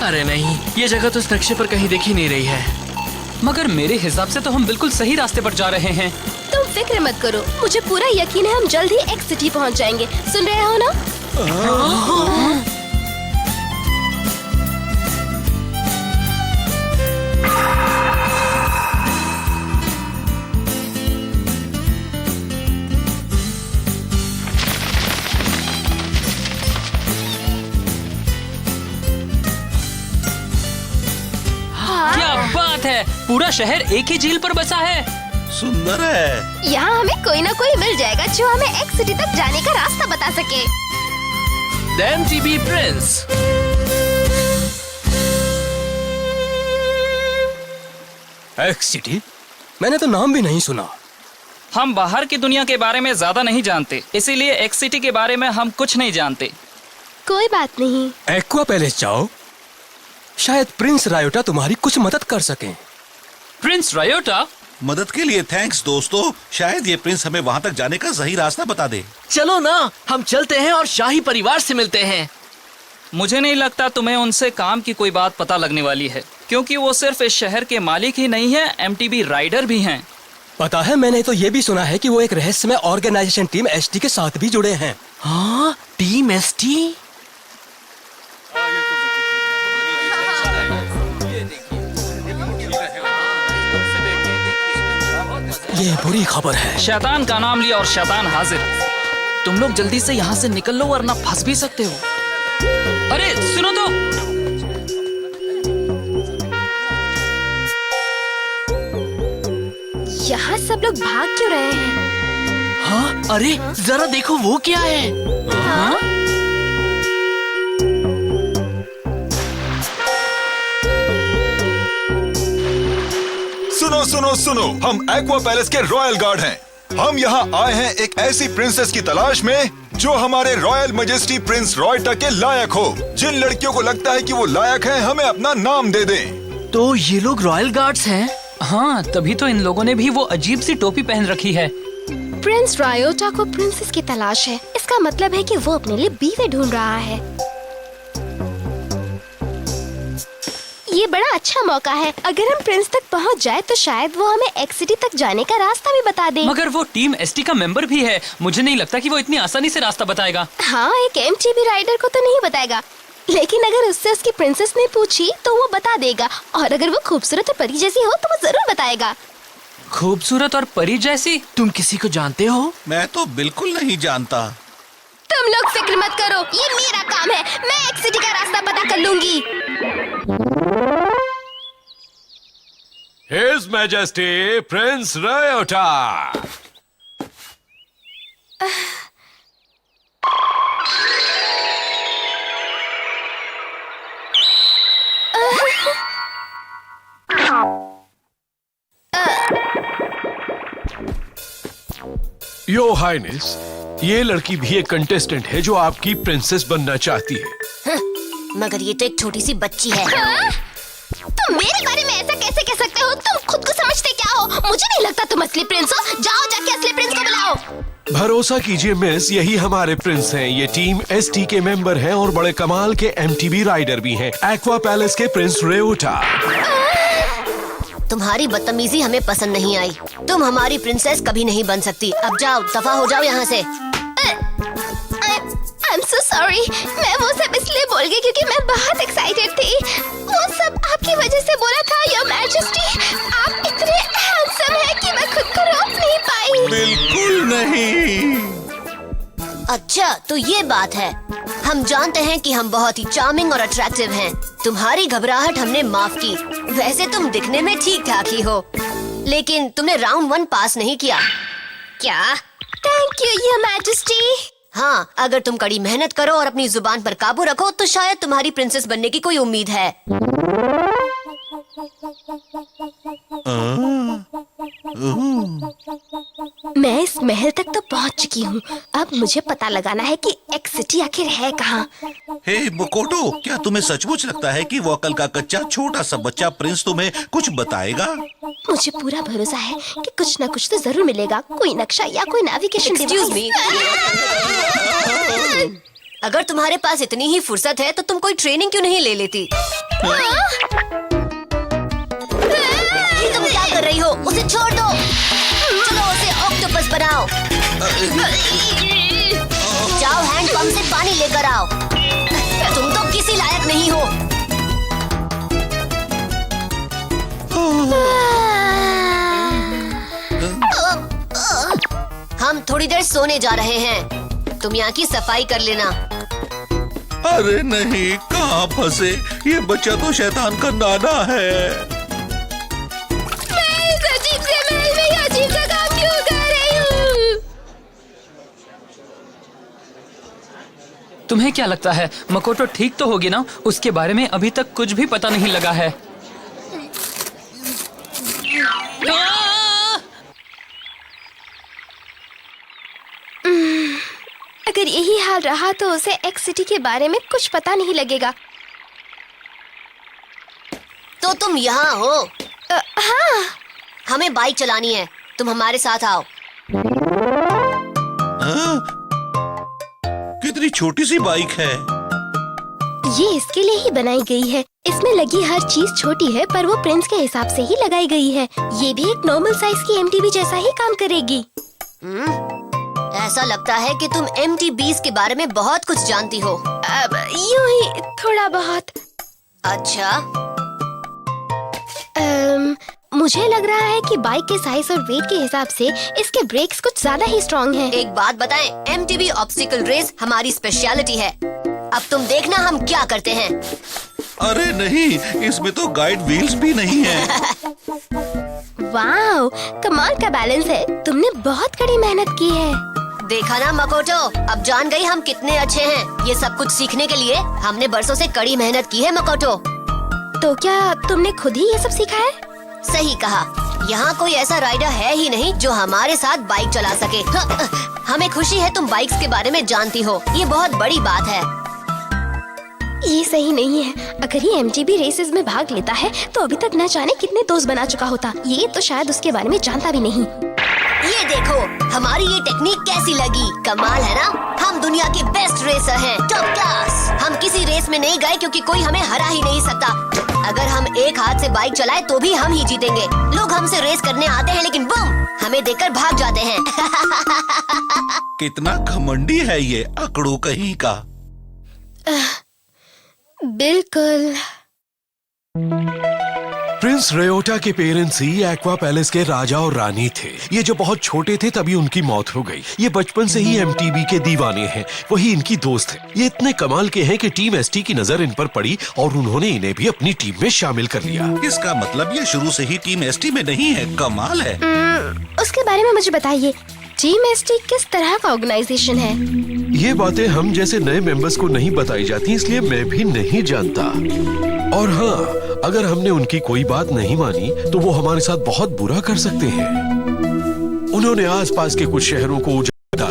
अरे नहीं, ये जगह तो इस नक्शे पर कहीं दिख ही नहीं रही है। मगर मेरे हिसाब से तो हम बिल्कुल सही रास्ते पर जा रहे हैं। तुम फिक्र मत करो, मुझे पूरा यकीन है हम जल्द ही एक्स सिटी पहुंच जाएंगे। सुन रहे हो ना? क्या बात है, पूरा शहर एक ही झील पर बसा है। सुंदर है। यहाँ हमें कोई ना कोई मिल जाएगा जो हमें एक्स सिटी तक जाने का रास्ता बता सके। The MTB Prince. X city? मैंने तो नाम भी नहीं सुना। हम बाहर की दुनिया के बारे में ज्यादा नहीं जानते, इसीलिए एक्स सिटी के बारे में हम कुछ नहीं जानते। कोई बात नहीं। एक्वा पैलेस जाओ, शायद प्रिंस रायोटा तुम्हारी कुछ मदद कर सकें। प्रिंस रायोटा? मदद के लिए थैंक्स दोस्तों, शायद ये प्रिंस हमें वहाँ तक जाने का सही रास्ता बता दे। चलो ना, हम चलते हैं और शाही परिवार से मिलते हैं। मुझे नहीं लगता तुम्हें उनसे काम की कोई बात पता लगने वाली है, क्योंकि वो सिर्फ इस शहर के मालिक ही नहीं है, एमटीबी राइडर भी हैं। पता है, मैंने तो ये भी सुना है कि वो एक रहस्यमय ऑर्गेनाइजेशन टीम एसटी के साथ भी जुड़े हैं। हाँ, टीम एसटी? ये बुरी खबर है। शैतान का नाम लिया और शैतान हाजिर। तुम लोग जल्दी से यहाँ से निकल लो वरना फंस भी सकते हो। अरे सुनो तो। यहाँ सब लोग भाग क्यों रहे हैं? हाँ, अरे जरा देखो वो क्या है। हाँ? सुनो सुनो सुनो, हम एक्वा पैलेस के रॉयल गार्ड हैं। हम यहाँ आए हैं एक ऐसी प्रिंसेस की तलाश में जो हमारे रॉयल मैजेस्टी प्रिंस रॉयटा के लायक हो। जिन लड़कियों को लगता है कि वो लायक हैं, हमें अपना नाम दे दें। तो ये लोग रॉयल गार्ड्स हैं? हाँ, तभी तो इन लोगों ने भी वो अजीब सी टोपी पहन रखी है। प्रिंस रायोटा को प्रिंसेस की तलाश है, इसका मतलब है कि वो अपने लिए बीवी ढूंढ रहा है। ये बड़ा अच्छा मौका है, अगर हम प्रिंस तक पहुंच जाए तो शायद वो हमें एक्स सिटी तक जाने का रास्ता भी बता दे। मगर वो टीम एसटी का मेंबर भी है, मुझे नहीं लगता कि वो इतनी आसानी से रास्ता बताएगा। हाँ, एक एमटीबी राइडर को तो नहीं बताएगा, लेकिन अगर उससे उसकी प्रिंसेस ने पूछी तो वो बता देगा, और अगर वो खूबसूरत और परी जैसी हो तो वो जरूर बताएगा। खूबसूरत और परी जैसी? तुम किसी को जानते हो? मैं तो बिल्कुल नहीं जानता। तुम लोग फिक्र मत करो, ये मेरा काम है, मैं एक्स सिटी का रास्ता पता कर लूंगी। His Majesty Prince Ryota. Your Highness, ये लड़की भी एक कंटेस्टेंट है जो आपकी प्रिंसेस बनना चाहती है। मगर ये तो एक छोटी सी बच्ची है। हाँ? तुम मेरे बारे में ऐसा कैसे कह सकते हो? तुम खुद को समझते क्या हो? मुझे नहीं लगता तुम असली प्रिंस हो। जाओ जाके असली प्रिंस को बुलाओ। भरोसा कीजिए मिस, यही हमारे प्रिंस हैं। ये टीम एसटी के मेंबर हैं और बड़े कमाल के एमटीबी राइडर भी हैं। एक्वा पैलेस के प्रिंस रायोटा। तुम्हारी बदतमीजी हमें पसंद नहीं आई। तुम हमारी प्रिंसेस कभी नहीं बन सकती। अब जाओ, दफा हो जाओ यहाँ से। I'm so sorry। मैं वो सब इसलिए बोल गई क्योंकि मैं बहुत एक्साइटेड थी। वो सब आपकी वजह से बोला था, योर मैजेस्टी। आप इतने हैंडसम हैं कि मैं खुद को रोक नहीं पाई। बिल्कुल नहीं। अच्छा, तो ये बात है। हम जानते हैं कि हम बहुत ही चार्मिंग और अट्रैक्टिव हैं। तुम्हारी घबराहट हमने माफ की। वैसे तुम दिखने में ठीक ठाक ही हो, लेकिन तुमने राउंड 1 पास नहीं किया। क्या? Thank you your majesty. हाँ, अगर तुम कड़ी मेहनत करो और अपनी जुबान पर काबू रखो तो शायद तुम्हारी प्रिंसेस बनने की कोई उम्मीद है। मैं इस महल तक तो पहुंच चुकी हूँ। अब मुझे पता लगाना है कि एक्स सिटी आखिर है कहाँ। हे मोकोटो, क्या तुम्हें सचमुच लगता है कि वो अकल का कच्चा छोटा सा बच्चा प्रिंस तुम्हें कुछ बताएगा? मुझे पूरा भरोसा है कि कुछ ना कुछ तो जरूर मिलेगा, कोई नक्शा या कोई नेविगेशन डिवाइस। अगर तुम्हारे पास इतनी ही फुर्सत है तो तुम कोई ट्रेनिंग क्यों नहीं ले लेती? ये तुम क्या कर रही हो? उसे छोड़ दो। चलो उसे ऑक्टोपस बनाओ। जाओ हैंड पंप से पानी लेकर आओ। तुम तो किसी लायक नहीं हो। हम थोड़ी देर सोने जा रहे हैं। तुम यहाँ की सफाई कर लेना। अरे नहीं, कहाँ फंसे? ये बच्चा तो शैतान का नाना है। मैं इस अजीब से महल में ये अजीब सा काम क्यों कर रही हूँ? तुम्हें क्या लगता है मकोटो ठीक तो होगी ना? उसके बारे में अभी तक कुछ भी पता नहीं लगा है। अगर यही हाल रहा तो उसे एक्स सिटी के बारे में कुछ पता नहीं लगेगा। तो तुम यहाँ हो? हाँ। हमें बाइक चलानी है, तुम हमारे साथ आओ। हाँ? कितनी छोटी सी बाइक है। ये इसके लिए ही बनाई गई है। इसमें लगी हर चीज छोटी है पर वो प्रिंस के हिसाब से ही लगाई गई है। ये भी एक नॉर्मल साइज की MTB जैसा ही काम करेगी। ऐसा लगता है कि तुम MTBs के बारे में बहुत कुछ जानती हो। अब यूं ही थोड़ा बहुत। अच्छा। मुझे लग रहा है कि बाइक के साइज और वेट के हिसाब से इसके ब्रेक्स कुछ ज्यादा ही स्ट्रॉन्ग हैं। एक बात बताएं, MTB ऑब्स्टिकल रेस हमारी स्पेशलिटी है। अब तुम देखना हम क्या करते हैं। अरे नहीं, इसमें तो गाइड व्हील्स भी नहीं है। वाओ, कमाल का बैलेंस है। तुमने बहुत कड़ी मेहनत की है। देखा ना मकोटो, अब जान गई हम कितने अच्छे हैं। ये सब कुछ सीखने के लिए हमने बरसों से कड़ी मेहनत की है मकोटो। तो क्या तुमने खुद ही ये सब सीखा है? सही कहा। यहाँ कोई ऐसा राइडर है ही नहीं जो हमारे साथ बाइक चला सके। हमें खुशी है तुम बाइक्स के बारे में जानती हो। ये बहुत बड़ी बात है। ये सही नहीं है। अगर ये MTB रेसेस में भाग लेता है तो अभी तक न जाने कितने दोस्त बना चुका होता। ये तो शायद उसके बारे में जानता भी नहीं। ये देखो, हमारी ये टेक्निक कैसी लगी? कमाल है ना? हम दुनिया के बेस्ट रेसर हैं, टॉप क्लास। हम किसी रेस में नहीं गए क्योंकि कोई हमें हरा ही नहीं सकता। अगर हम एक हाथ से बाइक चलाए तो भी हम ही जीतेंगे। लोग हमसे रेस करने आते हैं लेकिन बूम, हमें देखकर भाग जाते हैं। कितना घमंडी है ये अकड़ू कहीं का। बिल्कुल। प्रिंस रेओटा के पेरेंट्स ही एक्वा पैलेस के राजा और रानी थे। ये जो बहुत छोटे थे तभी उनकी मौत हो गई। ये बचपन से ही MTB के दीवाने हैं। वही इनकी दोस्त है। ये इतने कमाल के हैं कि टीम ST की नजर इन पर पड़ी और उन्होंने इन्हें भी अपनी टीम में शामिल कर लिया। इसका मतलब ये शुरू से ही टीम ST में नहीं है। कमाल है। उसके बारे में मुझे बताइए। टीम ST किस तरह का ऑर्गेनाइजेशन है? ये बातें हम जैसे नए मेंबर्स को नहीं बताई जाती, इसलिए मैं भी नहीं जानता। और हाँ, अगर हमने उनकी कोई बात नहीं मानी तो वो हमारे साथ बहुत बुरा कर सकते हैं। उन्होंने आसपास के कुछ शहरों को